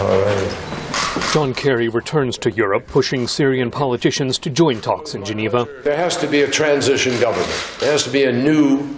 All right. John Kerry returns to Europe, pushing Syrian politicians to join talks in Geneva. There has to be a transition government. There has to be a new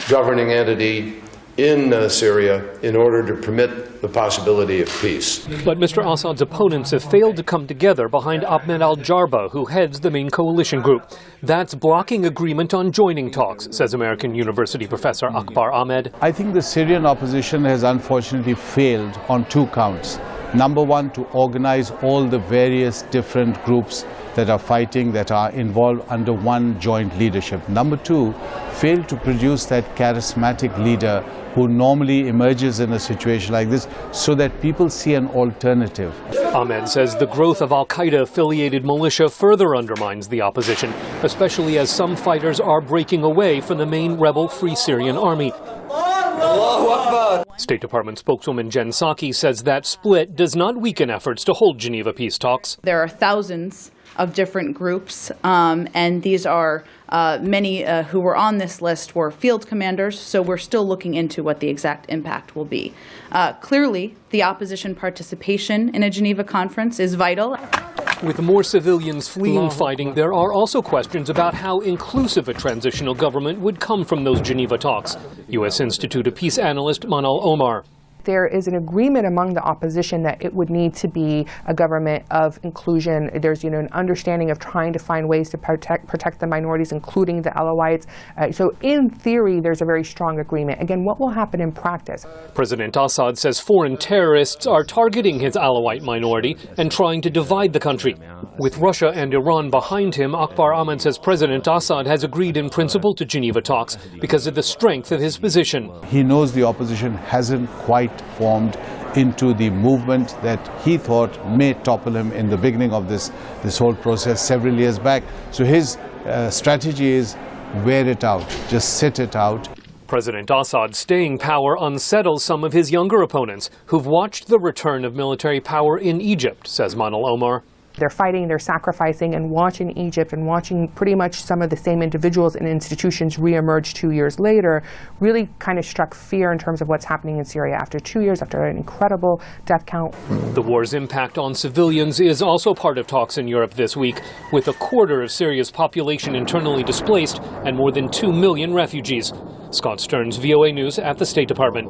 governing entity in Syria in order to permit the possibility of peace. But Mr. Assad's opponents have failed to come together behind Ahmed al-Jarba, who heads the main coalition group. That's blocking agreement on joining talks, says American University professor Akbar Ahmed. I think the Syrian opposition has unfortunately failed on two counts. Number one, to organize all the various different groups that are fighting, that are involved under one joint leadership. Number two, failed to produce that charismatic leader who normally emerges in a situation like this so that people see an alternative. Ahmed says the growth of al-Qaeda-affiliated militia further undermines the opposition, especially as some fighters are breaking away from the main rebel Free Syrian Army. State Department spokeswoman Psaki says that split does not weaken efforts to hold Geneva peace talks. There are thousands of different groups, and these are many who were on this list were field commanders, so we're still looking into what the exact impact will be. Clearly, the opposition participation in a Geneva conference is vital. With more civilians fleeing fighting, there are also questions about how inclusive a transitional government would come from those Geneva talks. U.S. Institute of Peace analyst Manal Omar. There is an agreement among the opposition that it would need to be a government of inclusion. There's an understanding of trying to find ways to protect the minorities, including the Alawites. So in theory, there's a very strong agreement. Again, what will happen in practice? President Assad says foreign terrorists are targeting his Alawite minority and trying to divide the country. With Russia and Iran behind him, Akbar Ahmed says President Assad has agreed in principle to Geneva talks because of the strength of his position. He knows the opposition hasn't quite formed into the movement that he thought may topple him in the beginning of this whole process several years back. So his strategy is wear it out, just sit it out. President Assad's staying power unsettles some of his younger opponents who've watched the return of military power in Egypt, says Manal Omar. They're fighting, they're sacrificing, and watching Egypt and watching pretty much some of the same individuals and institutions reemerge 2 years later really kind of struck fear in terms of what's happening in Syria after 2 years, after an incredible death count. The war's impact on civilians is also part of talks in Europe this week, with a quarter of Syria's population internally displaced and more than 2 million refugees. Scott Stearns, VOA News at the State Department.